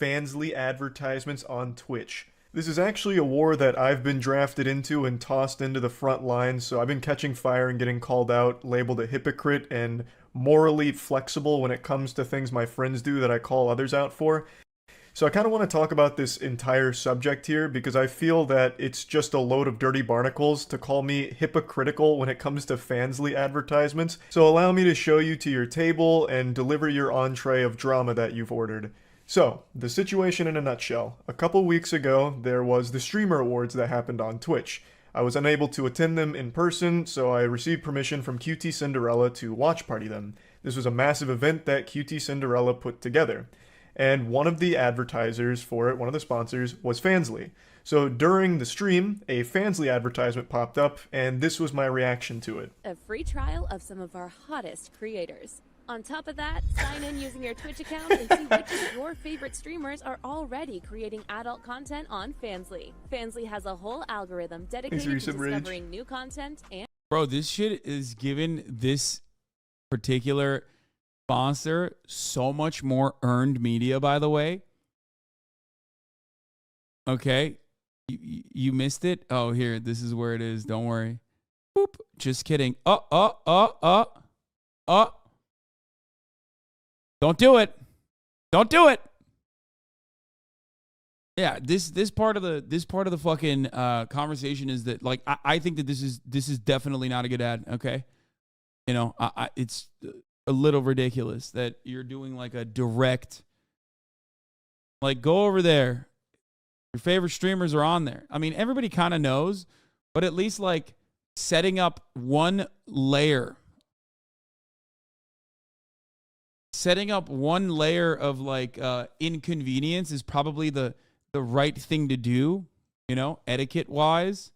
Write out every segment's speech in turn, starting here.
Fansly advertisements on Twitch. This is actually a war that I've been drafted into and tossed into the front lines, so I've been catching fire and getting called out, labeled a hypocrite, and morally flexible when it comes to things my friends do that I call others out for. So I kind of want to talk about this entire subject here because I feel that it's just a load of dirty barnacles to call me hypocritical when it comes to Fansly advertisements. So allow me to show you to your table and deliver your entree of drama that you've ordered. So, the situation in a nutshell. A couple weeks ago, there was the Streamer Awards that happened on Twitch. I was unable to attend them in person, so I received permission from QT to watch party them. This was a massive event that QT put together. And one of the advertisers for it, one of the sponsors, was Fansly. So during the stream, a Fansly advertisement popped up, and this was my reaction to it. A free trial of some of our hottest creators. On top of that, sign in using your Twitch account and see which of your favorite streamers are already creating adult content on Fansly. Fansly has a whole algorithm dedicated to discovering new content and... Bro, this shit is giving this particular sponsor so much more earned media, by the way. Okay. You missed it? Oh, here. This is where it is. Don't worry. Boop. Just kidding. Don't do it. Don't do it. Yeah, this part of the fucking conversation is that, like, I think that this is definitely not a good ad. Okay, you know, it's a little ridiculous that you're doing like a direct, like, go over there. Your favorite streamers are on there. I mean, everybody kind of knows, but at least like setting up one layer. Setting up one layer of like inconvenience is probably the right thing to do, you know, etiquette wise,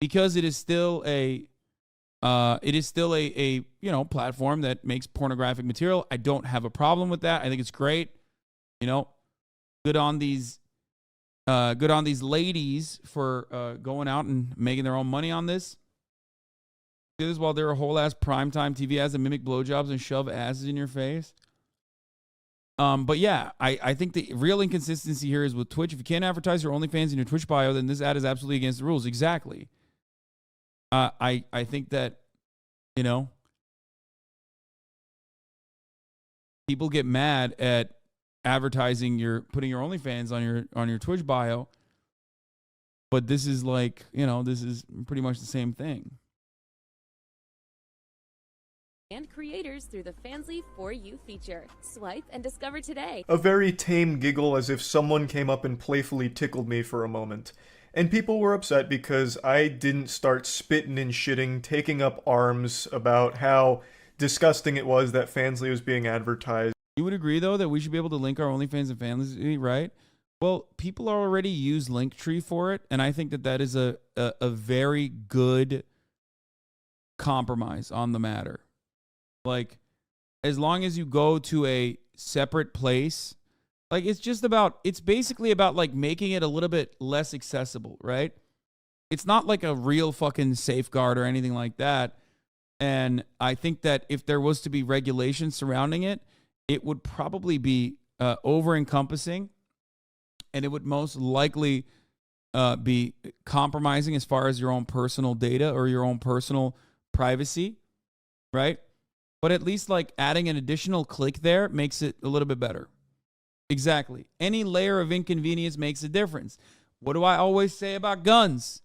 because it is still a you know, platform that makes pornographic material. I don't have a problem with that. I think it's great. You know, good on these ladies for going out and making their own money on this. Do this while they're a whole ass primetime TV ads that mimic blowjobs and shove asses in your face. But yeah, I think the real inconsistency here is with Twitch. If you can't advertise your OnlyFans in your Twitch bio, then this ad is absolutely against the rules. Exactly. I think that, you know, people get mad at advertising putting your OnlyFans on your Twitch bio, but this is like, you know, this is pretty much the same thing. And creators through the Fansly For You feature. Swipe and discover today. A very tame giggle as if someone came up and playfully tickled me for a moment. And people were upset because I didn't start spitting and shitting, taking up arms about how disgusting it was that Fansly was being advertised. You would agree, though, that we should be able to link our OnlyFans and Fansly, right? Well, people already use Linktree for it, and I think that is a very good compromise on the matter. Like, as long as you go to a separate place, like, it's basically about, like, making it a little bit less accessible, right? It's not like a real fucking safeguard or anything like that. And I think that if there was to be regulation surrounding it, it would probably be over-encompassing, and it would most likely be compromising as far as your own personal data or your own personal privacy, right? But at least, like, adding an additional click there makes it a little bit better. Exactly. Any layer of inconvenience makes a difference. What do I always say about guns?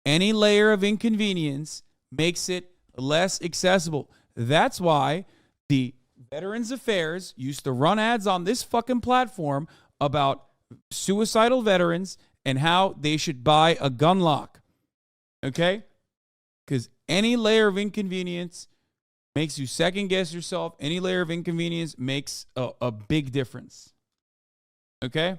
Any layer of inconvenience makes it less accessible. That's why the Veterans Affairs used to run ads on this fucking platform about suicidal veterans and how they should buy a gun lock. Okay? Because any layer of inconvenience makes you second guess yourself. Any layer of inconvenience makes a big difference. Okay?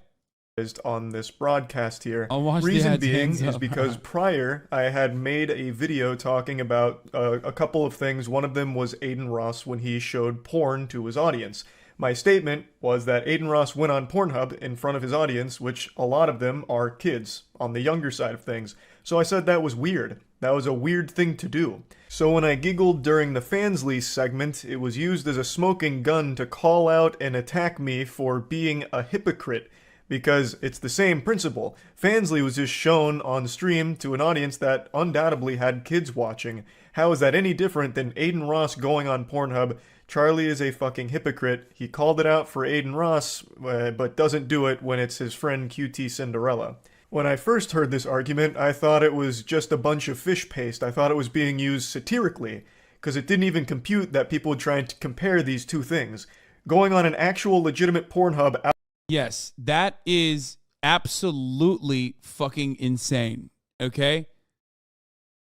On this broadcast here. Reason being is because prior I had made a video talking about a couple of things. One of them was Aiden Ross when he showed porn to his audience. My statement was that Aiden Ross went on Pornhub in front of his audience, which a lot of them are kids, on the younger side of things. So I said that was weird. That was a weird thing to do. So when I giggled during the Fansly segment, it was used as a smoking gun to call out and attack me for being a hypocrite. Because it's the same principle. Fansly was just shown on stream to an audience that undoubtedly had kids watching. How is that any different than Aiden Ross going on Pornhub? Charlie is a fucking hypocrite. He called it out for Aiden Ross, but doesn't do it when it's his friend QT Cinderella. When I first heard this argument, I thought it was just a bunch of fish paste. I thought it was being used satirically, because it didn't even compute that people would try to compare these two things. Going on an actual legitimate Pornhub... Yes, that is absolutely fucking insane, okay?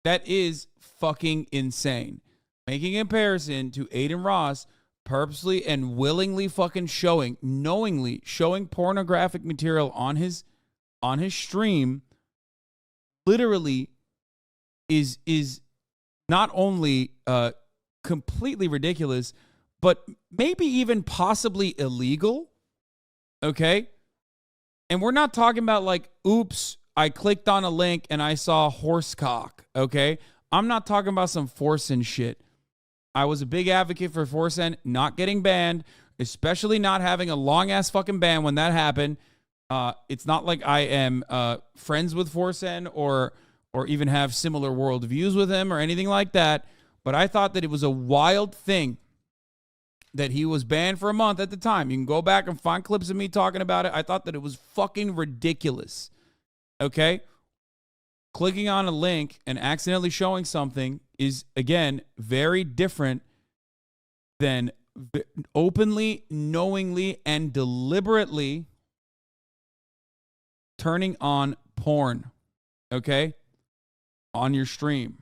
That is fucking insane. Making a comparison to Aiden Ross purposely and willingly fucking knowingly showing pornographic material on his stream literally is not only completely ridiculous, but maybe even possibly illegal. Okay? And we're not talking about like, oops, I clicked on a link and I saw horse cock. Okay? I'm not talking about some forcing shit. I was a big advocate for forcing not getting banned, especially not having a long-ass fucking ban when that happened. It's not like I am friends with Forsen or even have similar worldviews with him or anything like that. But I thought that it was a wild thing that he was banned for a month at the time. You can go back and find clips of me talking about it. I thought that it was fucking ridiculous. Okay? Clicking on a link and accidentally showing something is, again, very different than openly, knowingly, and deliberately turning on porn. Okay? On your stream.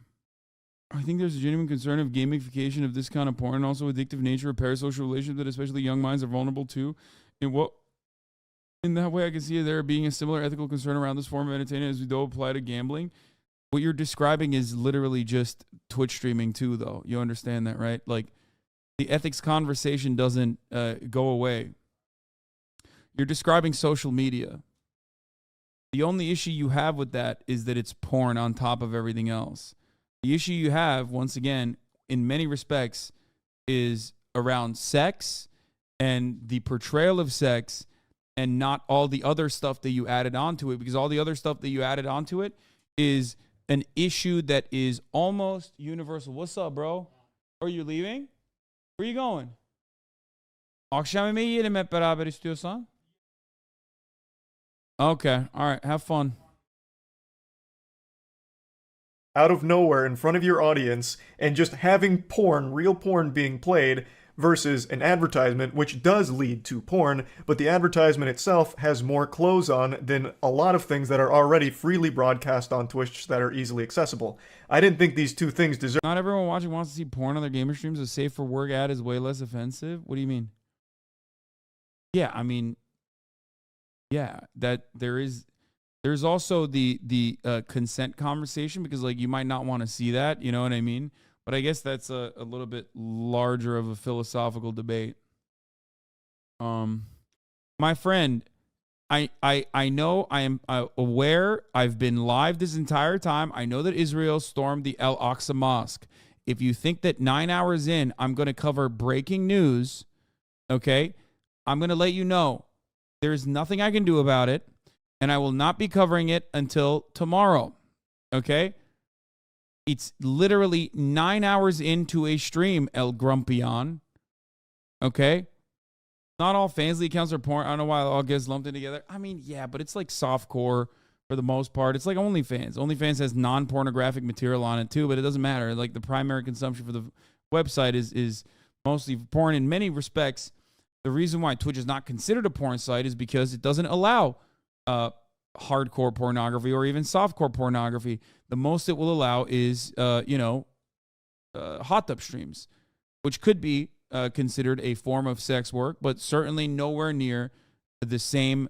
I think there's a genuine concern of gamification of this kind of porn and also addictive nature of parasocial relationships that especially young minds are vulnerable to. In that way, I can see there being a similar ethical concern around this form of entertainment as we do apply to gambling. What you're describing is literally just Twitch streaming too, though. You understand that, right? Like, the ethics conversation doesn't go away. You're describing social media. The only issue you have with that is that it's porn on top of everything else. The issue you have, once again, in many respects, is around sex and the portrayal of sex and not all the other stuff that you added onto it, because all the other stuff that you added onto it is an issue that is almost universal. What's up, bro? Are you leaving? Where are you going? Akşam yemeği yiyelim hep beraber istiyorsan. Okay, all right, have fun. Out of nowhere in front of your audience and just having porn, real porn being played versus an advertisement which does lead to porn, but the advertisement itself has more clothes on than a lot of things that are already freely broadcast on Twitch that are easily accessible. I didn't think these two things deserve... Not everyone watching wants to see porn on their gamer streams. A safe for work ad is way less offensive. What do you mean? Yeah, I mean, yeah, that there's also the consent conversation, because like you might not want to see that, you know what I mean? But I guess that's a little bit larger of a philosophical debate. My friend, I know, I am aware, I've been live this entire time. I know that Israel stormed the Al-Aqsa Mosque. If you think that 9 hours in, I'm going to cover breaking news, okay, I'm going to let you know there's nothing I can do about it. And I will not be covering it until tomorrow, okay? It's literally 9 hours into a stream, El Grumpion, okay? Not all Fansly accounts are porn. I don't know why it all gets lumped in together. I mean, yeah, but it's like softcore for the most part. It's like OnlyFans. OnlyFans has non-pornographic material on it too, but it doesn't matter. Like, the primary consumption for the website is mostly porn in many respects. The reason why Twitch is not considered a porn site is because it doesn't allow hardcore pornography or even softcore pornography. The most it will allow is, hot tub streams, which could be considered a form of sex work, but certainly nowhere near the same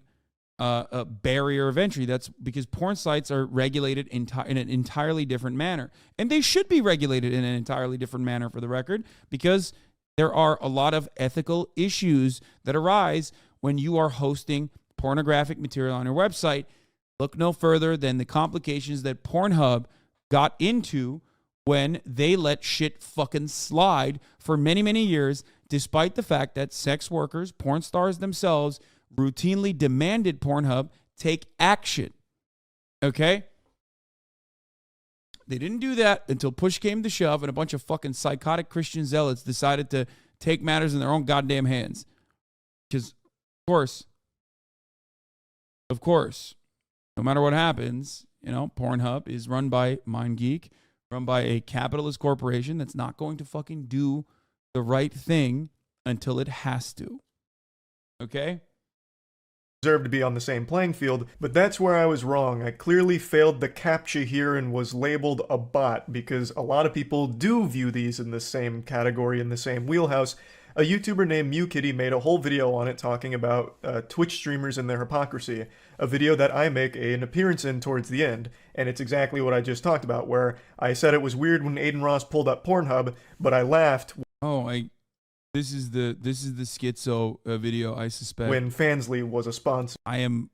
barrier of entry. That's because porn sites are regulated in an entirely different manner. And they should be regulated in an entirely different manner, for the record, because There are a lot of ethical issues that arise when you are hosting pornographic material on your website. Look no further than the complications that Pornhub got into when they let shit fucking slide for many, many years, despite the fact that sex workers, porn stars themselves, routinely demanded Pornhub take action. Okay? They didn't do that until push came to shove and a bunch of fucking psychotic Christian zealots decided to take matters in their own goddamn hands. Because, of course, no matter what happens, Pornhub is run by MindGeek, run by a capitalist corporation that's not going to fucking do the right thing until it has to. Okay? Deserve to be on the same playing field, but that's where I was wrong. I clearly failed the CAPTCHA here and was labeled a bot because a lot of people do view these in the same category, in the same wheelhouse. A YouTuber named MewKitty made a whole video on it talking about Twitch streamers and their hypocrisy, a video that I make an appearance in towards the end, and it's exactly what I just talked about, where I said it was weird when Aiden Ross pulled up Pornhub, but I laughed. This is the schizo video, I suspect. When Fansly was a sponsor. I am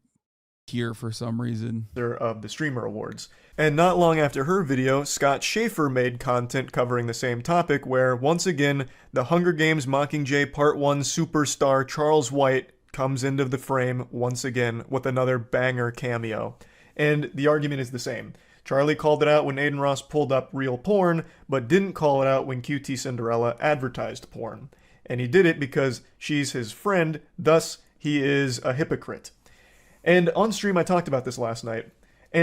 here for some reason. Of the Streamer Awards. And not long after her video, Scott Schaefer made content covering the same topic where, once again, the Hunger Games Mockingjay Part 1 superstar Charles White comes into the frame once again with another banger cameo. And the argument is the same. Charlie called it out when Aiden Ross pulled up real porn, but didn't call it out when QT Cinderella advertised porn. And he did it because she's his friend, thus he is a hypocrite. And on stream, I talked about this last night.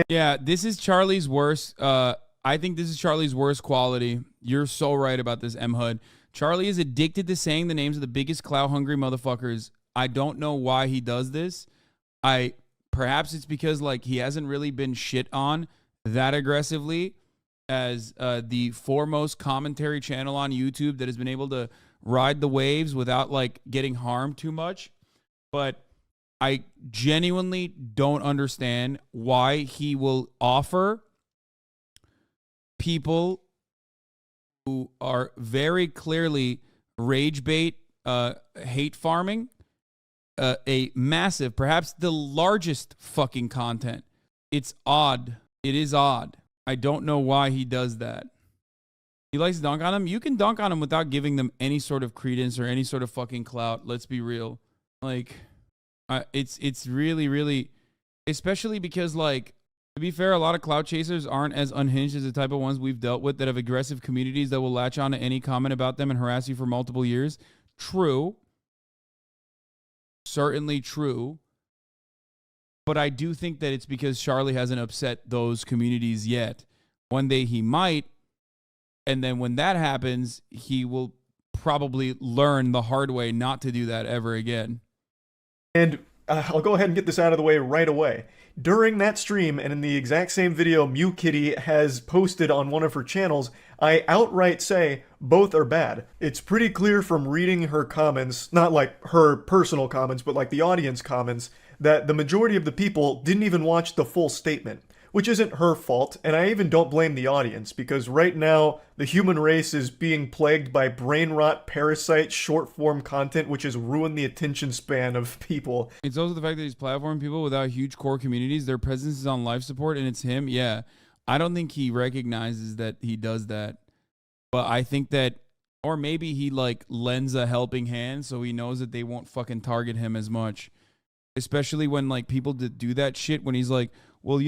Yeah, this is Charlie's worst. I think this is Charlie's worst quality. You're so right about this, M. Hood. Charlie is addicted to saying the names of the biggest clout-hungry motherfuckers. I don't know why he does this. Perhaps it's because he hasn't really been shit on that aggressively as the foremost commentary channel on YouTube that has been able to ride the waves without getting harmed too much. But I genuinely don't understand why he will offer people who are very clearly rage bait, hate farming, a massive, perhaps the largest fucking content. It's odd. It is odd. I don't know why he does that. He likes to dunk on them. You can dunk on them without giving them any sort of credence or any sort of fucking clout. Let's be real. It's really, really, especially because to be fair, a lot of clout chasers aren't as unhinged as the type of ones we've dealt with that have aggressive communities that will latch on to any comment about them and harass you for multiple years. True. Certainly true. But I do think that it's because Charlie hasn't upset those communities yet. One day he might. And then when that happens, he will probably learn the hard way not to do that ever again. And I'll go ahead and get this out of the way right away. During that stream, and in the exact same video MewKitty has posted on one of her channels, I outright say both are bad. It's pretty clear from reading her comments, not her personal comments, but the audience comments, that the majority of the people didn't even watch the full statement. Which isn't her fault, and I even don't blame the audience, because right now, the human race is being plagued by brain rot, parasite, short-form content, which has ruined the attention span of people. It's also the fact that he's platforming people without huge core communities. Their presence is on life support, and it's him. Yeah, I don't think he recognizes that he does that. But I think that, or maybe he, lends a helping hand so he knows that they won't fucking target him as much. Especially when, people do that shit, when he's well,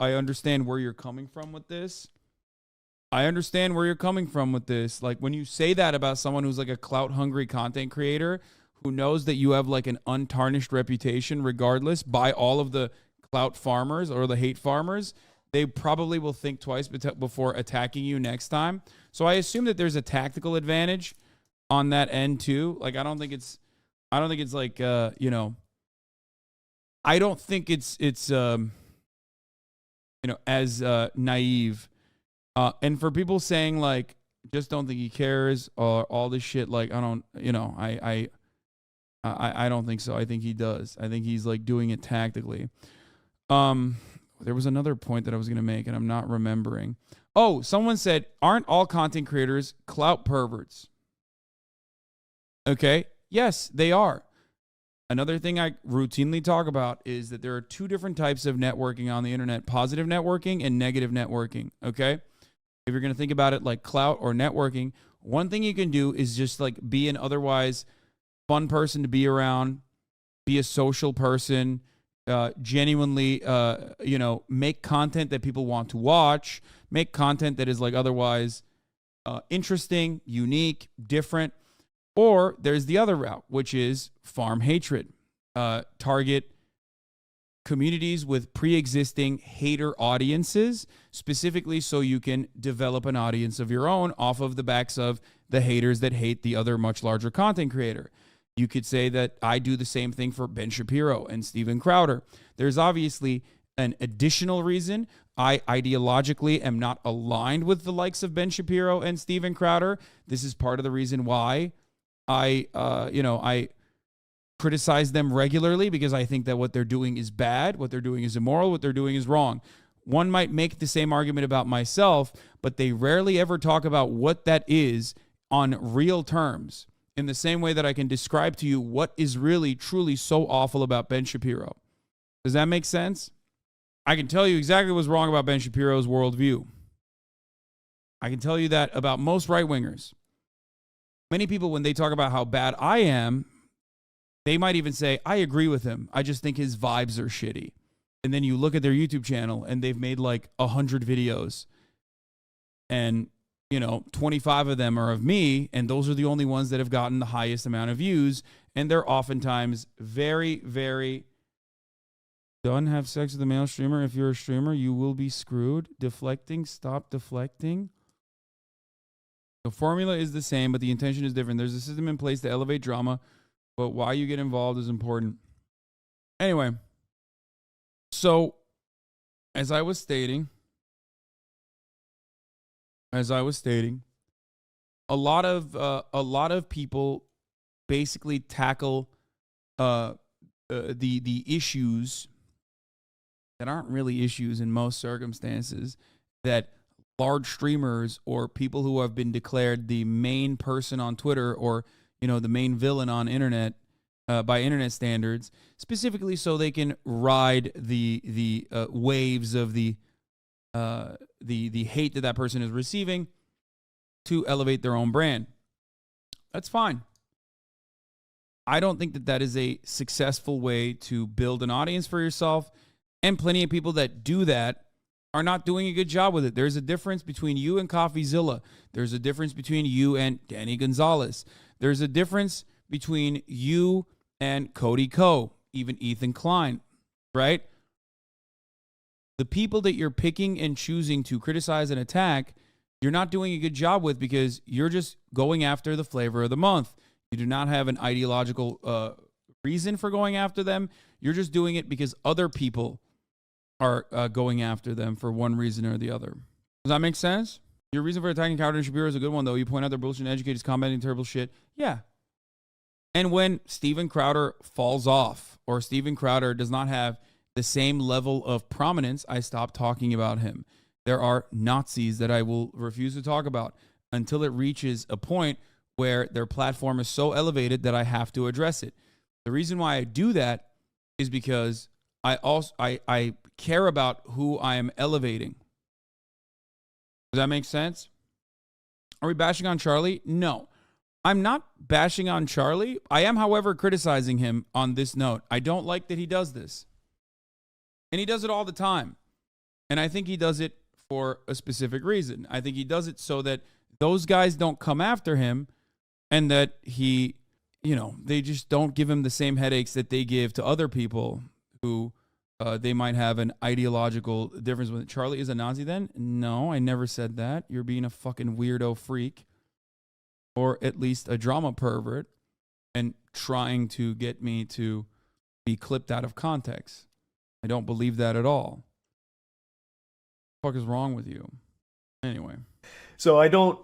I understand where you're coming from with this. I understand where you're coming from with this. When you say that about someone who's a clout-hungry content creator who knows that you have an untarnished reputation regardless by all of the clout farmers or the hate farmers, they probably will think twice before attacking you next time. So I assume that there's a tactical advantage on that end too. I don't think it's as naive. And for people saying just don't think he cares or all this shit, I don't think so. I think he does. I think he's doing it tactically. There was another point that I was going to make and I'm not remembering. Oh, someone said, aren't all content creators clout perverts? Okay? Yes, they are. Another thing I routinely talk about is that there are two different types of networking on the internet, positive networking and negative networking, okay? If you're going to think about it like clout or networking, one thing you can do is just like be an otherwise fun person to be around, be a social person, genuinely, make content that people want to watch, make content that is like otherwise interesting, unique, different. Or there's the other route, which is farm hatred. Target communities with pre-existing hater audiences, specifically so you can develop an audience of your own off of the backs of the haters that hate the other much larger content creator. You could say that I do the same thing for Ben Shapiro and Steven Crowder. There's obviously an additional reason. I ideologically am not aligned with the likes of Ben Shapiro and Steven Crowder. This is part of the reason why I criticize them regularly, because I think that what they're doing is bad, what they're doing is immoral, what they're doing is wrong. One might make the same argument about myself, but they rarely ever talk about what that is on real terms, in the same way that I can describe to you what is really, truly so awful about Ben Shapiro. Does that make sense? I can tell you exactly what's wrong about Ben Shapiro's worldview. I can tell you that about most right-wingers. Many people, when they talk about how bad I am, they might even say, I agree with him. I just think his vibes are shitty. And then you look at their YouTube channel and they've made like 100 videos. And, 25 of them are of me. And those are the only ones that have gotten the highest amount of views. And they're oftentimes very, very... Don't have sex with a male streamer. If you're a streamer, you will be screwed. Deflecting. Stop deflecting. The formula is the same, but the intention is different. There's a system in place to elevate drama, but why you get involved is important. Anyway, so as I was stating, a lot of people basically tackle the issues that aren't really issues in most circumstances, that large streamers or people who have been declared the main person on Twitter, or the main villain on internet by internet standards, specifically so they can ride the waves of the hate that person is receiving to elevate their own brand. That's fine. I don't think that is a successful way to build an audience for yourself, and plenty of people that do that are not doing a good job with it. There's a difference between you and CoffeeZilla. There's a difference between you and Danny Gonzalez. There's a difference between you and Cody Ko, even Ethan Klein, right? The people that you're picking and choosing to criticize and attack, you're not doing a good job with, because you're just going after the flavor of the month. You do not have an ideological reason for going after them. You're just doing it because other people are going after them for one reason or the other. Does that make sense? Your reason for attacking Crowder and Shapiro is a good one, though. You point out their bullshit and educators combating terrible shit. Yeah. And when Steven Crowder falls off, or Steven Crowder does not have the same level of prominence, I stop talking about him. There are Nazis that I will refuse to talk about until it reaches a point where their platform is so elevated that I have to address it. The reason why I do that is because I care about who I am elevating. Does that make sense? Are we bashing on Charlie? No. I'm not bashing on Charlie. I am, however, criticizing him on this note. I don't like that he does this. And he does it all the time. And I think he does it for a specific reason. I think he does it so that those guys don't come after him, and that he, they just don't give him the same headaches that they give to other people who they might have an ideological difference with. Charlie is a Nazi then? No, I never said that. You're being a fucking weirdo freak, or at least a drama pervert, and trying to get me to be clipped out of context. I don't believe that at all. What the fuck is wrong with you? Anyway. So I don't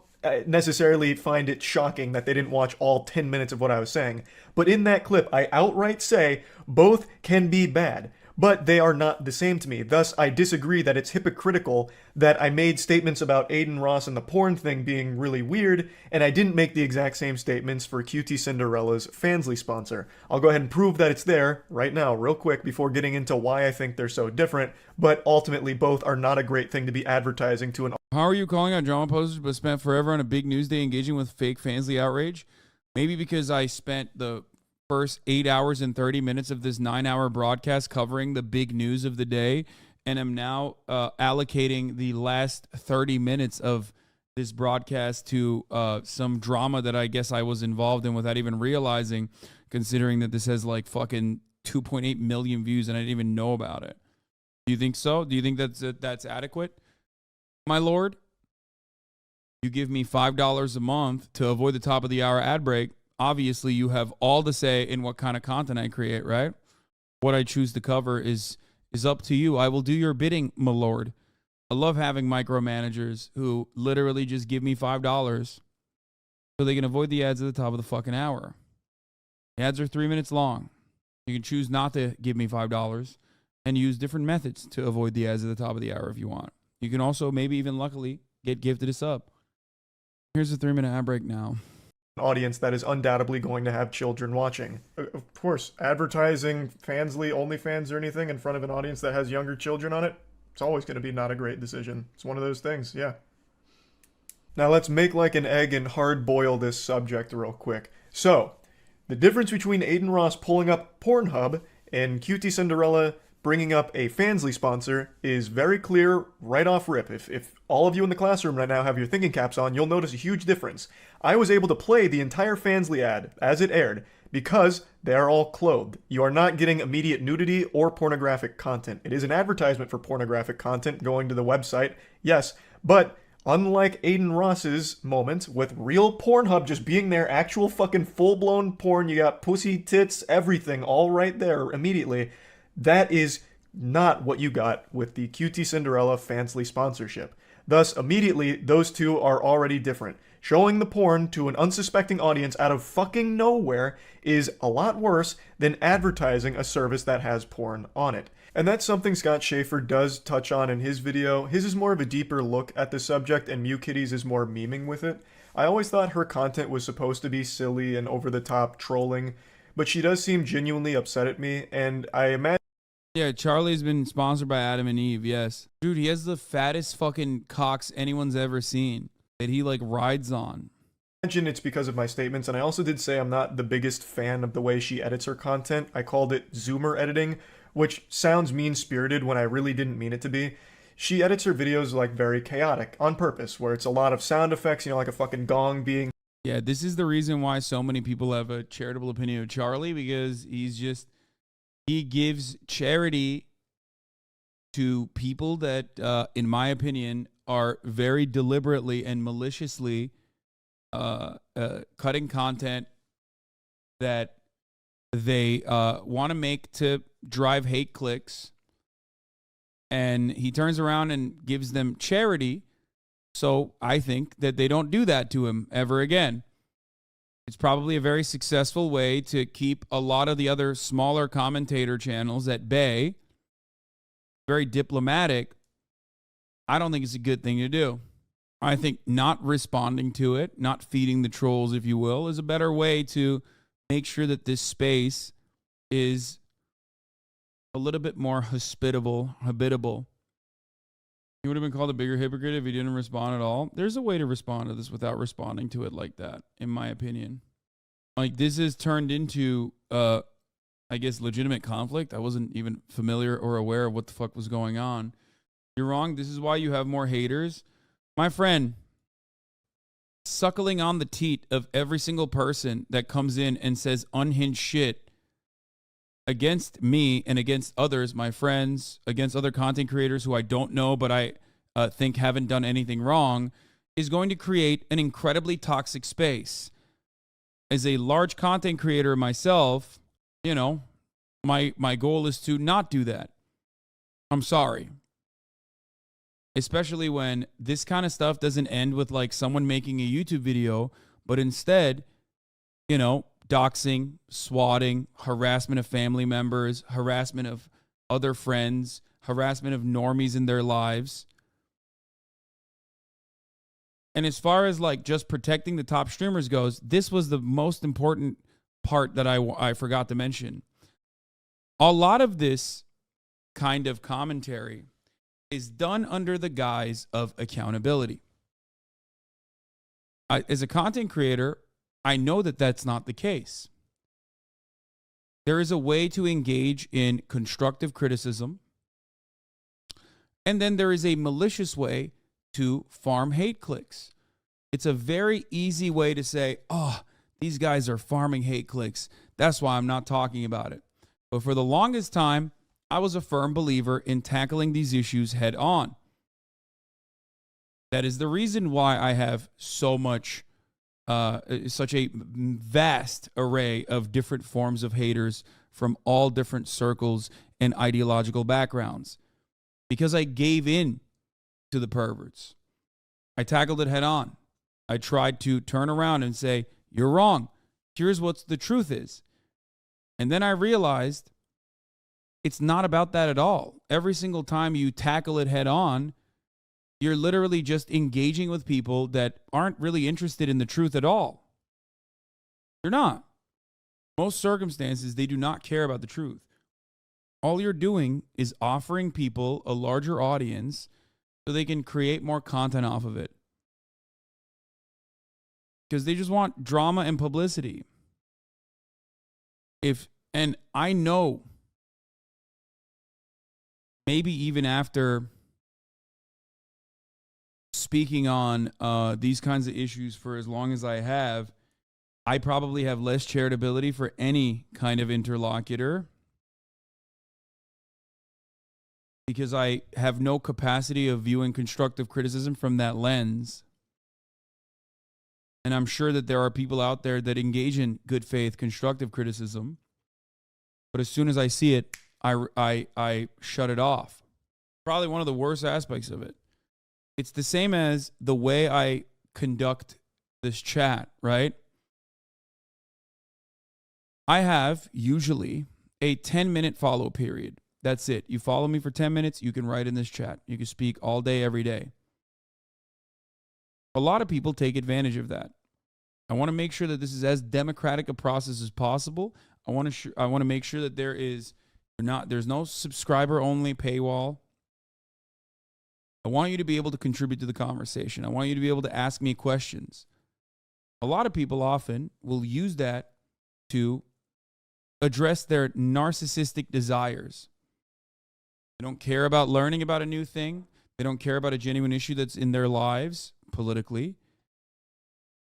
necessarily find it shocking that they didn't watch all 10 minutes of what I was saying. But in that clip, I outright say both can be bad. but they are not the same to me. Thus, I disagree that it's hypocritical that I made statements about Aiden Ross and the porn thing being really weird, and I didn't make the exact same statements for QT Cinderella's Fansly sponsor. I'll go ahead and prove that it's there right now, real quick, before getting into why I think they're so different, but ultimately both are not a great thing to be advertising to an... How are you calling out drama posters but spent forever on a big news day engaging with fake Fansly outrage? Maybe because I spent the first 8 hours and 30 minutes of this 9-hour broadcast covering the big news of the day, and am now allocating the last 30 minutes of this broadcast to some drama that I guess I was involved in without even realizing, considering that this has like fucking 2.8 million views and I didn't even know about it. Do you think so? Do you think that's adequate? My lord, you give me $5 a month to avoid the top of the hour ad break. Obviously, you have all the say in what kind of content I create, right? What I choose to cover is up to you. I will do your bidding, my lord. I love having micromanagers who literally just give me $5 so they can avoid the ads at the top of the fucking hour. The ads are 3 minutes long. You can choose not to give me $5 and use different methods to avoid the ads at the top of the hour if you want. You can also, maybe even luckily, get gifted a sub. Here's a 3-minute ad break now. Audience that is undoubtedly going to have children watching. Of course, advertising Fansly, OnlyFans, or anything in front of an audience that has younger children on it, it's always going to be not a great decision. It's one of those things, yeah. Now let's make like an egg and hard boil this subject real quick. So, the difference between Aiden Ross pulling up Pornhub and QT Cinderella bringing up a Fansly sponsor is very clear right off rip. If all of you in the classroom right now have your thinking caps on, you'll notice a huge difference. I was able to play the entire Fansly ad as it aired because they are all clothed. You are not getting immediate nudity or pornographic content. It is an advertisement for pornographic content going to the website, yes, but unlike Aiden Ross's moment with real Pornhub just being there, actual fucking full-blown porn, you got pussy, tits, everything all right there immediately. That is not what you got with the QT Cinderella Fansly sponsorship. Thus, immediately, those two are already different. Showing the porn to an unsuspecting audience out of fucking nowhere is a lot worse than advertising a service that has porn on it. And that's something Scott Schaefer does touch on in his video. His is more of a deeper look at the subject, and MewKitties is more memeing with it. I always thought her content was supposed to be silly and over-the-top trolling, but she does seem genuinely upset at me, and I imagine... Yeah, Charlie's been sponsored by Adam and Eve, yes. Dude, he has the fattest fucking cocks anyone's ever seen that he, like, rides on. I imagine it's because of my statements, and I also did say I'm not the biggest fan of the way she edits her content. I called it Zoomer editing, which sounds mean-spirited when I really didn't mean it to be. She edits her videos, like, very chaotic, on purpose, where it's a lot of sound effects, you know, like a fucking gong being... Yeah, this is the reason why so many people have a charitable opinion of Charlie, because he's just... He gives charity to people that, in my opinion, are very deliberately and maliciously cutting content that they want to make to drive hate clicks. And he turns around and gives them charity. So I think that they don't do that to him ever again. It's probably a very successful way to keep a lot of the other smaller commentator channels at bay. Very diplomatic. I don't think it's a good thing to do. I think not responding to it, not feeding the trolls, if you will, is a better way to make sure that this space is a little bit more habitable. He would have been called a bigger hypocrite if he didn't respond at all. There's a way to respond to this without responding to it like that, in my opinion. Like, this has turned into, I guess, legitimate conflict. I wasn't even familiar or aware of what the fuck was going on. You're wrong. This is why you have more haters. My friend, suckling on the teat of every single person that comes in and says unhinged shit against me and against others, my friends, against other content creators who I don't know but I think haven't done anything wrong, is going to create an incredibly toxic space. As a large content creator myself, you know, my goal is to not do that. I'm sorry. Especially when this kind of stuff doesn't end with like someone making a YouTube video, but instead, you know, doxing, swatting, harassment of family members, harassment of other friends, harassment of normies in their lives. And as far as like just protecting the top streamers goes, this was the most important part that I forgot to mention. A lot of this kind of commentary is done under the guise of accountability. As a content creator, I know that that's not the case. There is a way to engage in constructive criticism, and then there is a malicious way to farm hate clicks. It's a very easy way to say, oh, these guys are farming hate clicks. That's why I'm not talking about it. But for the longest time, I was a firm believer in tackling these issues head on. That is the reason why I have so much, such a vast array of different forms of haters from all different circles and ideological backgrounds. Because I gave in to the perverts. I tackled it head on. I tried to turn around and say, you're wrong. Here's what the truth is. And then I realized it's not about that at all. Every single time you tackle it head on, you're literally just engaging with people that aren't really interested in the truth at all. You're not. Most circumstances, they do not care about the truth. All you're doing is offering people a larger audience so they can create more content off of it. Because they just want drama and publicity. And I know, maybe even after speaking on these kinds of issues for as long as I have, I probably have less charitability for any kind of interlocutor because I have no capacity of viewing constructive criticism from that lens. And I'm sure that there are people out there that engage in good faith, constructive criticism. But as soon as I see it, I shut it off. Probably one of the worst aspects of it. It's the same as the way I conduct this chat, right? I have usually a 10-minute follow period. That's it. You follow me for 10 minutes, you can write in this chat. You can speak all day, every day. A lot of people take advantage of that. I want to make sure that this is as democratic a process as possible. I want to make sure that there's no subscriber only paywall. I want you to be able to contribute to the conversation. I want you to be able to ask me questions. A lot of people often will use that to address their narcissistic desires. They don't care about learning about a new thing. They don't care about a genuine issue that's in their lives politically.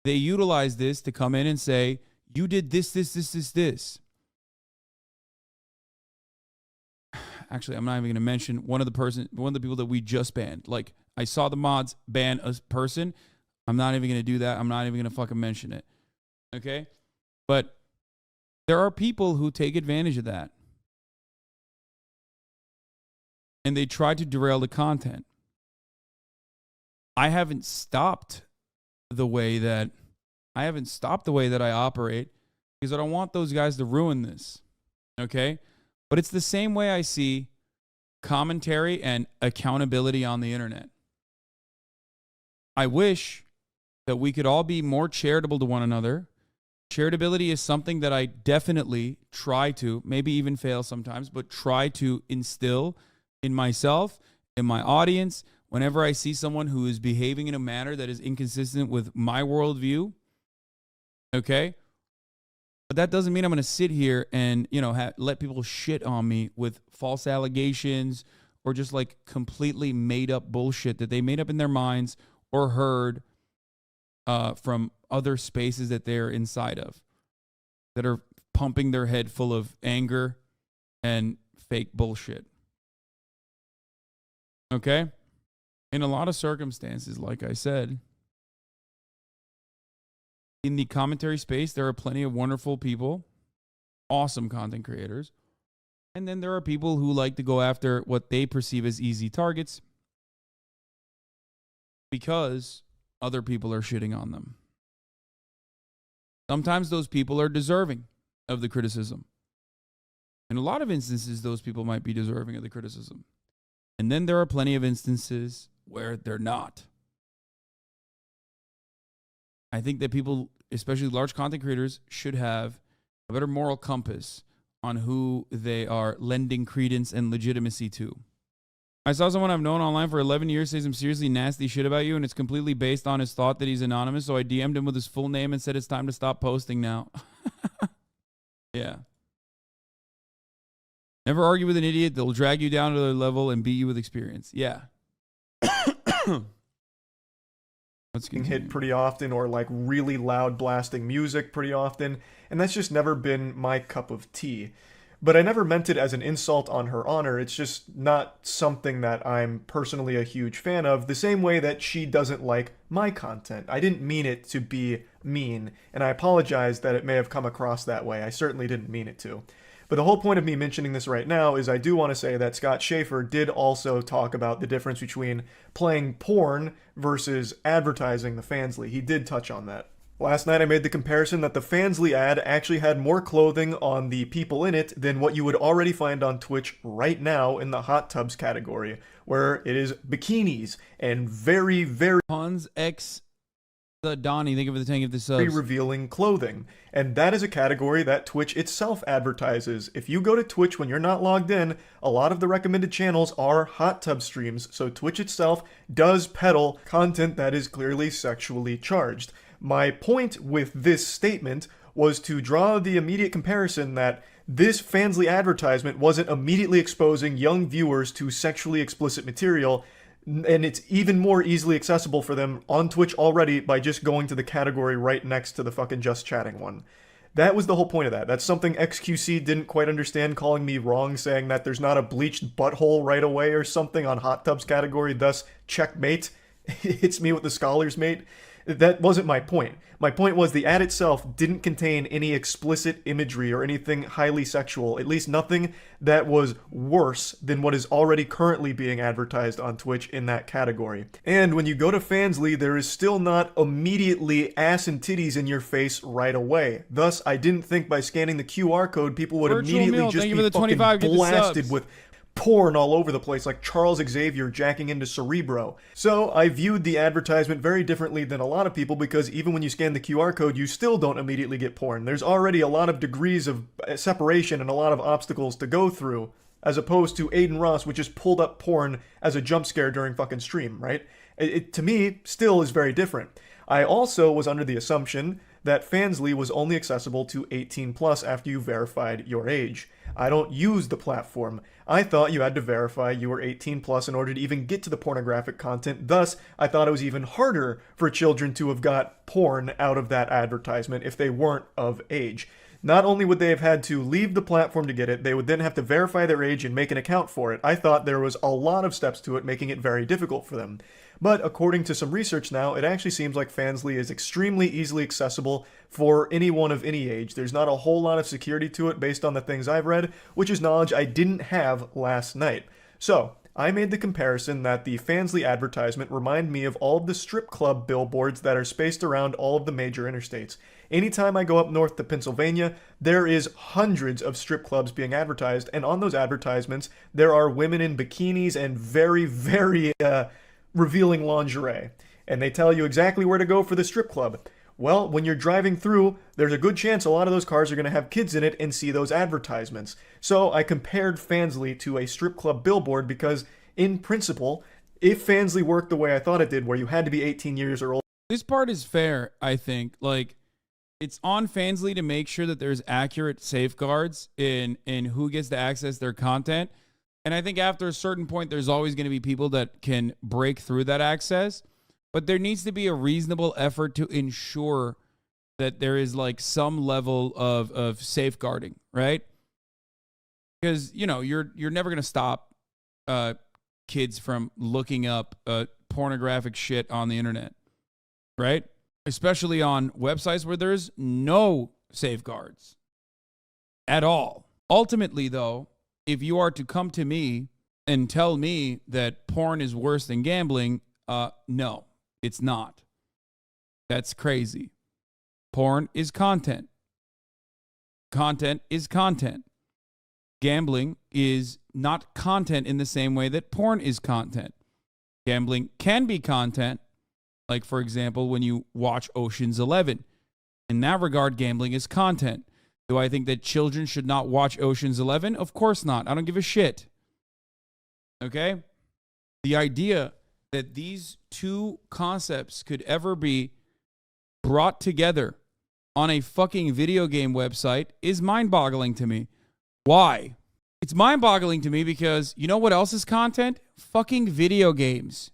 They utilize this to come in and say, you did this. Actually, I'm not even going to mention one of the people that we just banned. Like, I saw the mods ban a person. I'm not even going to do that. I'm not even going to fucking mention it. Okay? But there are people who take advantage of that. And they try to derail the content. I haven't stopped the way that I operate because I don't want those guys to ruin this. Okay? But it's the same way I see commentary and accountability on the internet. I wish that we could all be more charitable to one another. Charitability is something that I definitely try to, maybe even fail sometimes, but try to instill in myself, in my audience, whenever I see someone who is behaving in a manner that is inconsistent with my worldview. Okay? But that doesn't mean I'm going to sit here and, let people shit on me with false allegations or just like completely made up bullshit that they made up in their minds or heard from other spaces that they're inside of that are pumping their head full of anger and fake bullshit. Okay? In a lot of circumstances, like I said, in the commentary space, there are plenty of wonderful people, awesome content creators. And then there are people who like to go after what they perceive as easy targets because other people are shitting on them. Sometimes those people are deserving of the criticism. In a lot of instances, those people might be deserving of the criticism. And then there are plenty of instances where they're not. I think that people, especially large content creators, should have a better moral compass on who they are lending credence and legitimacy to. I saw someone I've known online for 11 years say some seriously nasty shit about you, and it's completely based on his thought that he's anonymous, so I DM'd him with his full name and said it's time to stop posting now. Yeah. Never argue with an idiot. They'll drag you down to their level and beat you with experience. Yeah. Let's hit pretty often, or like really loud blasting music pretty often, and that's just never been my cup of tea. But I never meant it as an insult on her honor. It's just not something that I'm personally a huge fan of, the same way that she doesn't like my content. I didn't mean it to be mean, and I apologize that it may have come across that way. I certainly didn't mean it to. But the whole point of me mentioning this right now is I do want to say that Scott Schaefer did also talk about the difference between playing porn versus advertising the Fansly. He did touch on that. Last night I made the comparison that the Fansly ad actually had more clothing on the people in it than what you would already find on Twitch right now in the hot tubs category, where it is bikinis and very, very Hans X the Donnie, thank you for the tank of the subs. Very revealing clothing. And that is a category that Twitch itself advertises. If you go to Twitch when you're not logged in, a lot of the recommended channels are hot tub streams, so Twitch itself does peddle content that is clearly sexually charged. My point with this statement was to draw the immediate comparison that this Fansly advertisement wasn't immediately exposing young viewers to sexually explicit material, and it's even more easily accessible for them on Twitch already by just going to the category right next to the fucking Just Chatting one. That was the whole point of that. That's something XQC didn't quite understand, calling me wrong, saying that there's not a bleached butthole right away or something on hot tubs category, thus checkmate. It's me with the scholars mate. That wasn't my point. My point was the ad itself didn't contain any explicit imagery or anything highly sexual, at least nothing that was worse than what is already currently being advertised on Twitch in that category. And when you go to Fansly, there is still not immediately ass and titties in your face right away. Thus, I didn't think by scanning the QR code, people would immediately just be fucking blasted with porn all over the place like Charles Xavier jacking into Cerebro. So I viewed the advertisement very differently than a lot of people, because even when you scan the QR code, you still don't immediately get porn. There's already a lot of degrees of separation and a lot of obstacles to go through, as opposed to Aiden Ross, which just pulled up porn as a jump scare during fucking stream, right? It to me still is very different. I also was under the assumption that Fansly was only accessible to 18 plus after you verified your age. I don't use the platform. I thought you had to verify you were 18 plus in order to even get to the pornographic content. Thus, I thought it was even harder for children to have got porn out of that advertisement if they weren't of age. Not only would they have had to leave the platform to get it, they would then have to verify their age and make an account for it. I thought there was a lot of steps to it, making it very difficult for them. But according to some research now, it actually seems like Fansly is extremely easily accessible for anyone of any age. There's not a whole lot of security to it based on the things I've read, which is knowledge I didn't have last night. So, I made the comparison that the Fansly advertisement reminded me of all of the strip club billboards that are spaced around all of the major interstates. Anytime I go up north to Pennsylvania, there is hundreds of strip clubs being advertised, and on those advertisements, there are women in bikinis and very, very revealing lingerie. And they tell you exactly where to go for the strip club. Well, when you're driving through, there's a good chance a lot of those cars are going to have kids in it and see those advertisements. So I compared Fansly to a strip club billboard because, in principle, if Fansly worked the way I thought it did, where you had to be 18 years or older. This part is fair, I think. Like, it's on Fansly to make sure that there's accurate safeguards in who gets to access their content. And I think after a certain point, there's always going to be people that can break through that access. But there needs to be a reasonable effort to ensure that there is like some level of safeguarding, right? Because, you know, you're never going to stop kids from looking up pornographic shit on the internet, right? Especially on websites where there's no safeguards at all. Ultimately, though, if you are to come to me and tell me that porn is worse than gambling, no, it's not. That's crazy. Porn is content. Content is content. gambling is not content in the same way that porn is content. Gambling can be content, like, for example, when you watch Ocean's 11. In that regard, gambling is content. Do I think that children should not watch Ocean's 11? Of course not. I don't give a shit. Okay? The idea that these two concepts could ever be brought together on a fucking video game website is mind-boggling to me. Why? It's mind-boggling to me because you know what else is content? Fucking video games.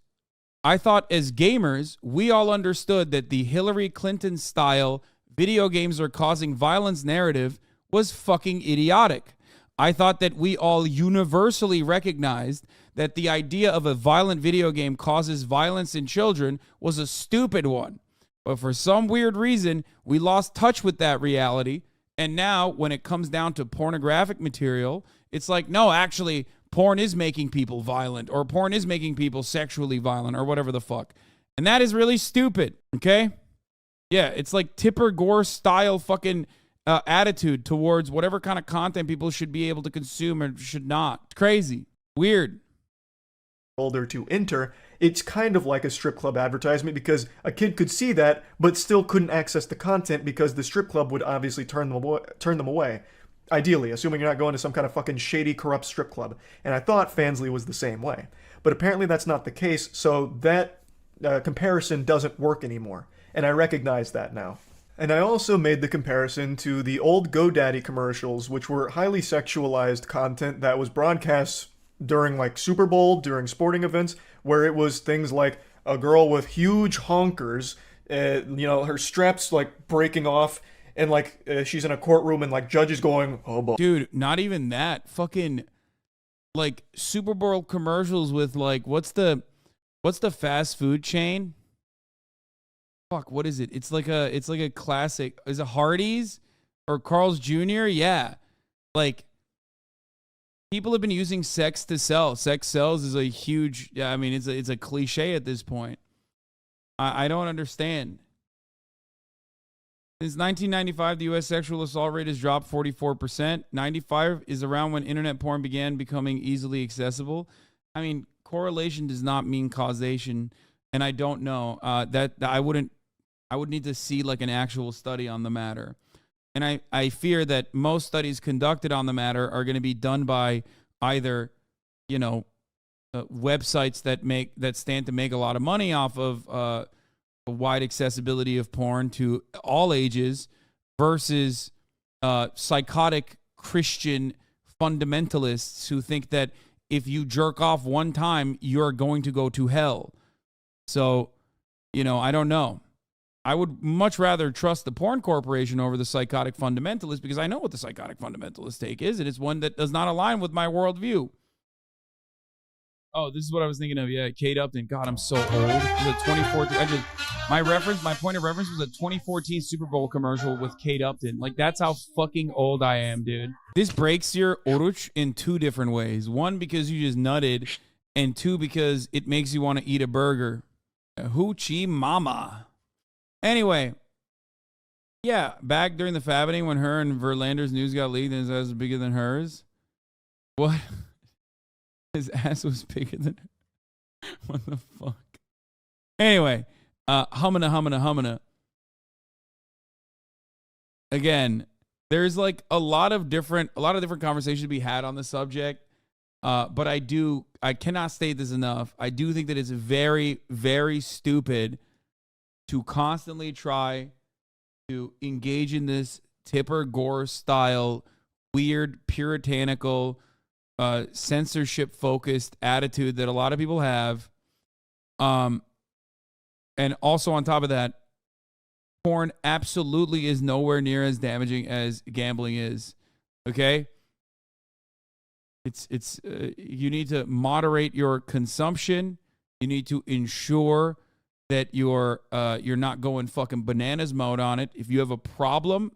I thought as gamers, we all understood that the Hillary Clinton style video games are causing violence narrative was fucking idiotic. I thought that we all universally recognized that the idea of a violent video game causes violence in children was a stupid one. But for some weird reason, we lost touch with that reality. And now when it comes down to pornographic material, it's like, no, actually, porn is making people violent, or porn is making people sexually violent, or whatever the fuck. And that is really stupid, okay? Yeah, it's like Tipper Gore style fucking attitude towards whatever kind of content people should be able to consume or should not. It's crazy. Weird. Older to enter, it's kind of like a strip club advertisement because a kid could see that but still couldn't access the content because the strip club would obviously turn them away. Ideally, assuming you're not going to some kind of fucking shady, corrupt strip club. And I thought Fansly was the same way. But apparently that's not the case, so that comparison doesn't work anymore. And I recognize that now. And I also made the comparison to the old GoDaddy commercials, which were highly sexualized content that was broadcast during like Super Bowl, during sporting events, where it was things like a girl with huge honkers, her straps like breaking off, and like she's in a courtroom and like judges going, oh boy. Dude, not even that. Fucking like Super Bowl commercials with like what's the fast food chain? Fuck, what is it? It's like a classic. Is it Hardee's or Carl's Jr.? Yeah. Like people have been using sex to sell. Sex sells is a huge, I mean, it's a cliche at this point. I don't understand. Since 1995, the U.S. sexual assault rate has dropped 44%. 95 is around when internet porn began becoming easily accessible. I mean, correlation does not mean causation, and I don't know. I would need to see like an actual study on the matter. And I fear that most studies conducted on the matter are going to be done by either, websites that stand to make a lot of money off of a wide accessibility of porn to all ages versus psychotic Christian fundamentalists who think that if you jerk off one time, you're going to go to hell. So, I don't know. I would much rather trust the porn corporation over the psychotic fundamentalist because I know what the psychotic fundamentalist take is, and it's one that does not align with my worldview. Oh, this is what I was thinking of. Yeah, Kate Upton. God, I'm so old. It was a 2014. My point of reference was a 2014 Super Bowl commercial with Kate Upton. Like, that's how fucking old I am, dude. This breaks your oruch in two different ways. One, because you just nutted, and two, because it makes you want to eat a burger. Hoochie mama. Anyway, yeah, back during the Fabbing when her and Verlander's news got leaked and his ass was bigger than hers. What? His ass was bigger than her? What the fuck? Anyway, humana. Again, there's like a lot of different conversations to be had on the subject. But I cannot state this enough. I do think that it's very, very stupid to constantly try to engage in this Tipper Gore style, weird, puritanical, censorship-focused attitude that a lot of people have. And also on top of that, porn absolutely is nowhere near as damaging as gambling is. Okay? It's you need to moderate your consumption. You need to ensure that you're not going fucking bananas mode on it. If you have a problem,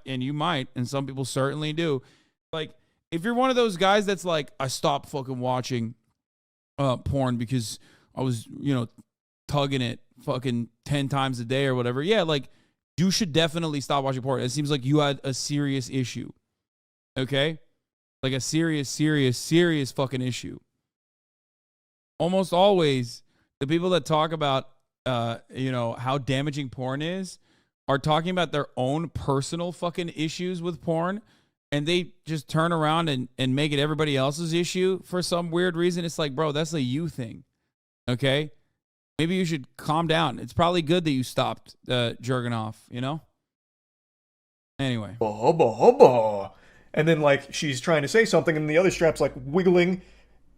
you might, and some people certainly do. Like, if you're one of those guys that's like, I stopped fucking watching porn because I was, tugging it fucking 10 times a day or whatever. Yeah, like, you should definitely stop watching porn. It seems like you had a serious issue. Okay? Like a serious fucking issue. Almost always, the people that talk about, how damaging porn is are talking about their own personal fucking issues with porn. And they just turn around and make it everybody else's issue for some weird reason. It's like, bro, that's a you thing. Okay? Maybe you should calm down. It's probably good that you stopped jerking off, Anyway. Hubba, hubba. And then, like, she's trying to say something, and the other strap's, like, wiggling.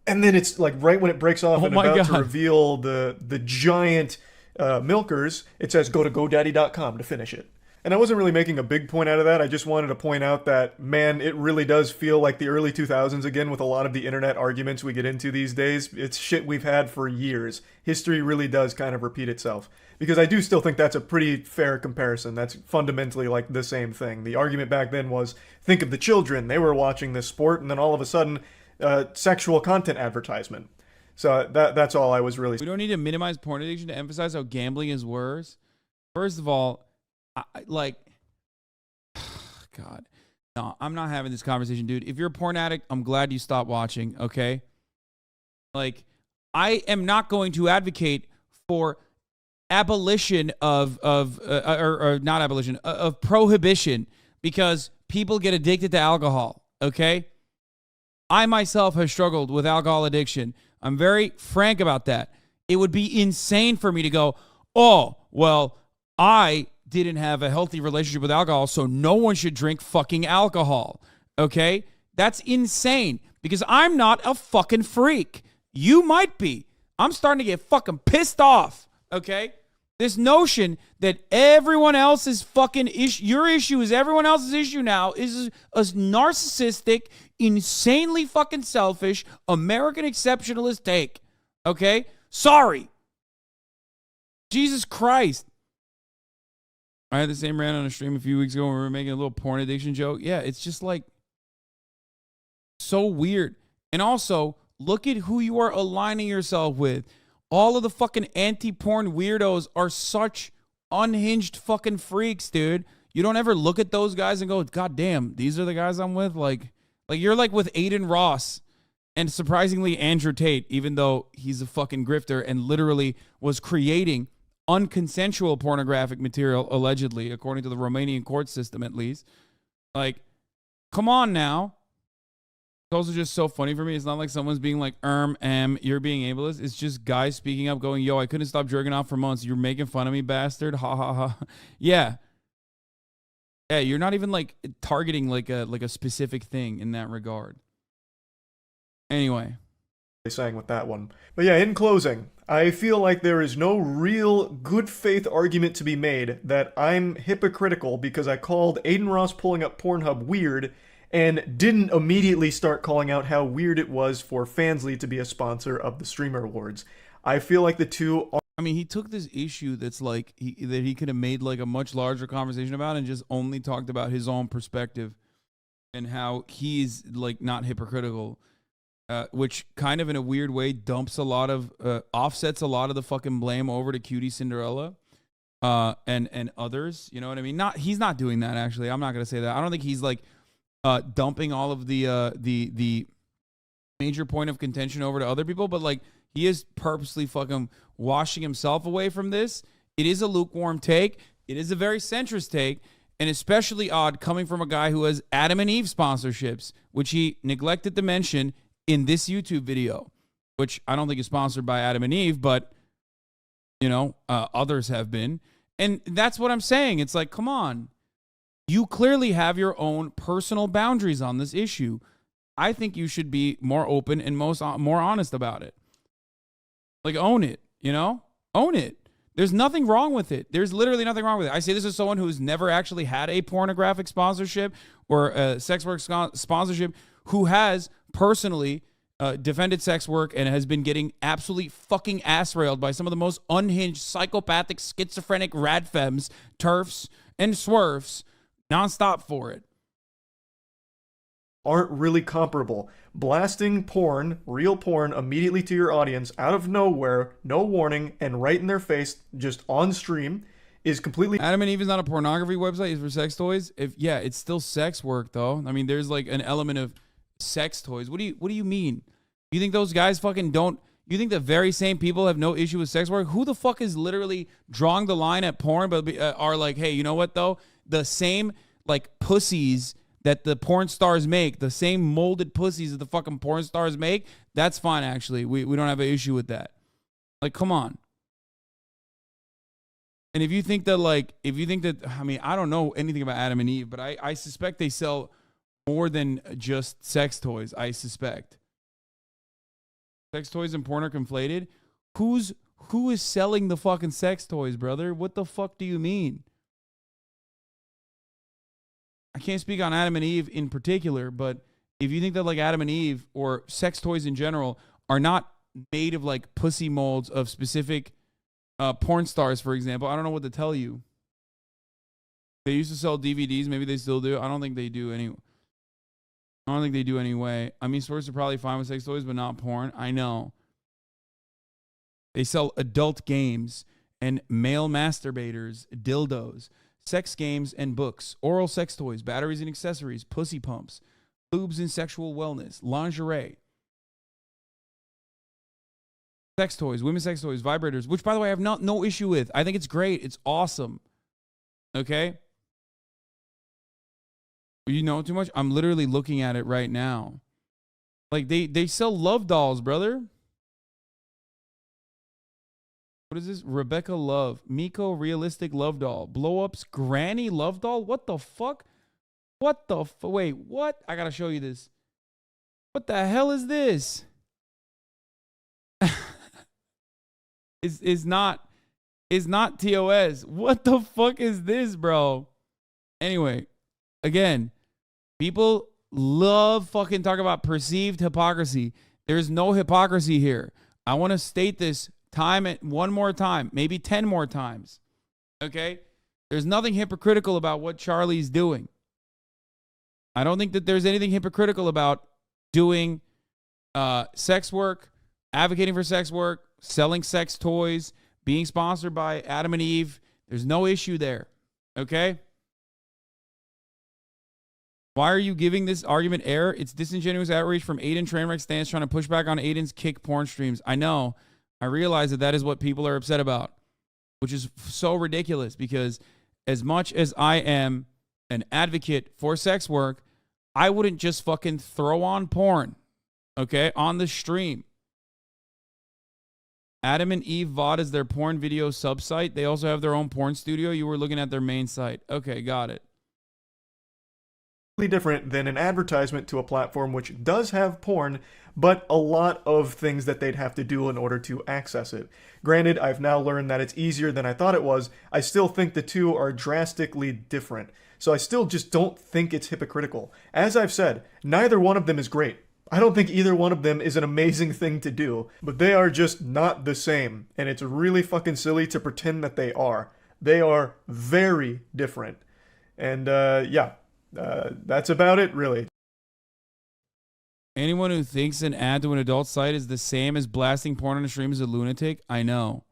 And then it's, like, right when it breaks off and about to reveal the giant milkers, it says, go to GoDaddy.com to finish it. And I wasn't really making a big point out of that. I just wanted to point out that, man, it really does feel like the early 2000s again with a lot of the internet arguments we get into these days. It's shit we've had for years. History really does kind of repeat itself. Because I do still think that's a pretty fair comparison. That's fundamentally like the same thing. The argument back then was, think of the children. They were watching this sport, and then all of a sudden, sexual content advertisement. So that's all I was really... We don't need to minimize porn addiction to emphasize how gambling is worse. First of all, God, no, I'm not having this conversation, dude. If you're a porn addict, I'm glad you stopped watching, okay? Like, I am not going to advocate for abolition of prohibition because people get addicted to alcohol, okay? I myself have struggled with alcohol addiction. I'm very frank about that. It would be insane for me to go, oh, well, I didn't have a healthy relationship with alcohol, so no one should drink fucking alcohol, okay? That's insane because I'm not a fucking freak. You might be. I'm starting to get fucking pissed off, okay? This notion that everyone else's fucking issue, your issue is everyone else's issue now is a narcissistic, insanely fucking selfish, American exceptionalist take, okay? Sorry. Jesus Christ. I had the same rant on a stream a few weeks ago when we were making a little porn addiction joke. Yeah, it's just like so weird. And also, look at who you are aligning yourself with. All of the fucking anti-porn weirdos are such unhinged fucking freaks, dude. You don't ever look at those guys and go, God damn, these are the guys I'm with? Like you're like with Aiden Ross and surprisingly Andrew Tate, even though he's a fucking grifter and literally was creating unconsensual pornographic material, allegedly, according to the Romanian court system, at least. Like, come on now. It's also just so funny for me. It's not like someone's being like, you're being ableist. It's just guys speaking up going, yo, I couldn't stop jerking off for months. You're making fun of me, bastard. Ha, ha, ha. Yeah. Yeah, you're not even like targeting like a specific thing in that regard. Anyway. Saying with that one. But yeah, in closing, I feel like there is no real good faith argument to be made that I'm hypocritical because I called Aiden Ross pulling up Pornhub weird and didn't immediately start calling out how weird it was for Fansly to be a sponsor of the Streamer Awards. I feel like the two are... I mean, he took this issue that's like that he could have made like a much larger conversation about and just only talked about his own perspective and how he's like not hypocritical. Which kind of in a weird way dumps a lot of offsets a lot of the fucking blame over to Cutie Cinderella and others. You know what I mean? He's not doing that actually. I'm not gonna say that. I don't think he's like dumping all of the major point of contention over to other people, but like he is purposely fucking washing himself away from this. It is a lukewarm take. It is a very centrist take. And especially odd coming from a guy who has Adam and Eve sponsorships, which he neglected to mention in this YouTube video, which I don't think is sponsored by Adam and Eve, but, others have been. And that's what I'm saying. It's like, come on. You clearly have your own personal boundaries on this issue. I think you should be more open and more honest about it. Like, own it, Own it. There's nothing wrong with it. There's literally nothing wrong with it. I say this as someone who's never actually had a pornographic sponsorship or a sex work sponsorship, who has personally defended sex work and has been getting absolutely fucking ass railed by some of the most unhinged, psychopathic, schizophrenic radfems, turfs, and swerfs nonstop for it. Aren't really comparable. Blasting porn, real porn, immediately to your audience out of nowhere, no warning, and right in their face, just on stream, is completely... Adam and Eve is not a pornography website. It's for sex toys. It's still sex work, though. I mean, there's like an element of sex toys. What do you mean? You think those guys fucking don't? You think the very same people have no issue with sex work? Who the fuck is literally drawing the line at porn, but are like, hey, you know what though? The same like pussies that the porn stars make, the same molded pussies that the fucking porn stars make, that's fine actually. We don't have an issue with that. Like, come on. And if you think that, I mean, I don't know anything about Adam and Eve, but I suspect they sell more than just sex toys. I suspect. Sex toys and porn are conflated. Who is selling the fucking sex toys, brother? What the fuck do you mean? I can't speak on Adam and Eve in particular, but if you think that like Adam and Eve or sex toys in general are not made of like pussy molds of specific porn stars, for example, I don't know what to tell you. They used to sell DVDs. Maybe they still do. I don't think they do anyway. I mean, stores are probably fine with sex toys, but not porn. I know. They sell adult games and male masturbators, dildos, sex games and books, oral sex toys, batteries and accessories, pussy pumps, lubes and sexual wellness, lingerie, sex toys, women's sex toys, vibrators, which, by the way, I have no issue with. I think it's great. It's awesome. Okay? You know too much? I'm literally looking at it right now. Like, they sell love dolls, brother. What is this? Rebecca Love. Miko Realistic Love Doll. Blow-ups Granny Love Doll? What the fuck? Wait, what? I gotta show you this. What the hell is this? is not TOS. What the fuck is this, bro? Anyway, again, people love fucking talk about perceived hypocrisy. There's no hypocrisy here. I want to state this one more time, maybe 10 more times. Okay? There's nothing hypocritical about what Charlie's doing. I don't think that there's anything hypocritical about doing sex work, advocating for sex work, selling sex toys, being sponsored by Adam and Eve. There's no issue there. Okay? Why are you giving this argument air? It's disingenuous outrage from Aiden Trainwreck stands trying to push back on Aiden's kick porn streams. I know. I realize that is what people are upset about, which is so ridiculous because as much as I am an advocate for sex work, I wouldn't just fucking throw on porn, okay, on the stream. Adam and Eve VOD is their porn video sub-site. They also have their own porn studio. You were looking at their main site. Okay, got it. Different than an advertisement to a platform which does have porn, but a lot of things that they'd have to do in order to access it. Granted, I've now learned that it's easier than I thought it was. I still think the two are drastically different. So I still just don't think it's hypocritical. As I've said, neither one of them is great. I don't think either one of them is an amazing thing to do, but they are just not the same, and it's really fucking silly to pretend that they are. They are very different. And that's about it, really. Anyone who thinks an ad to an adult site is the same as blasting porn on a stream is a lunatic. I know.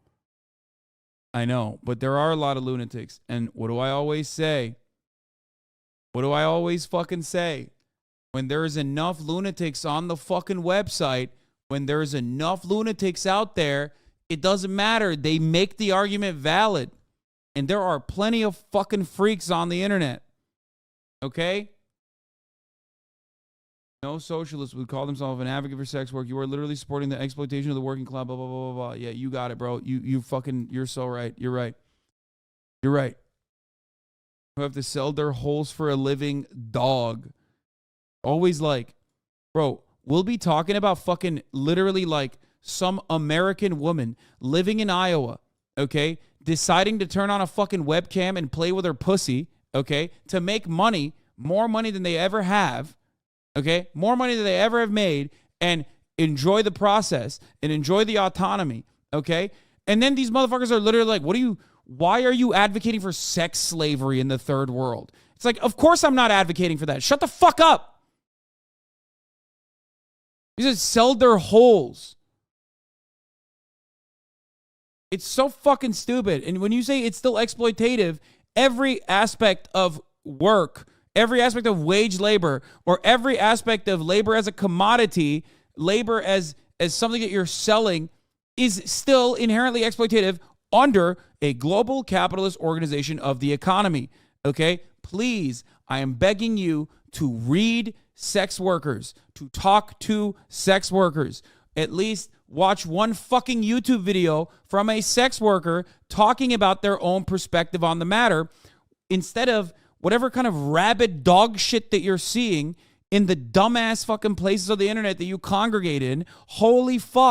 But there are a lot of lunatics. And what do I always say? What do I always fucking say? When there's enough lunatics on the fucking website, when there's enough lunatics out there, it doesn't matter. They make the argument valid. And there are plenty of fucking freaks on the internet. Okay? No socialist would call themselves an advocate for sex work. You are literally supporting the exploitation of the working class, blah, blah, blah, blah, blah. Yeah, you got it, bro. You're so right. You're right. Who have to sell their holes for a living dog. Always like, bro, we'll be talking about fucking literally like some American woman living in Iowa, okay, deciding to turn on a fucking webcam and play with her pussy, okay, to make money, more money than they ever have, okay, more money than they ever have made, and enjoy the process and enjoy the autonomy, okay? And then these motherfuckers are literally like, why are you advocating for sex slavery in the third world? It's like, of course I'm not advocating for that. Shut the fuck up. These just sell their holes. It's so fucking stupid. And when you say it's still exploitative, every aspect of work, every aspect of wage labor, or every aspect of labor as a commodity, labor as something that you're selling, is still inherently exploitative under a global capitalist organization of the economy. Okay? Please, I am begging you to read sex workers, to talk to sex workers. At least watch one fucking YouTube video from a sex worker talking about their own perspective on the matter, instead of whatever kind of rabid dog shit that you're seeing in the dumbass fucking places of the internet that you congregate in. Holy fuck.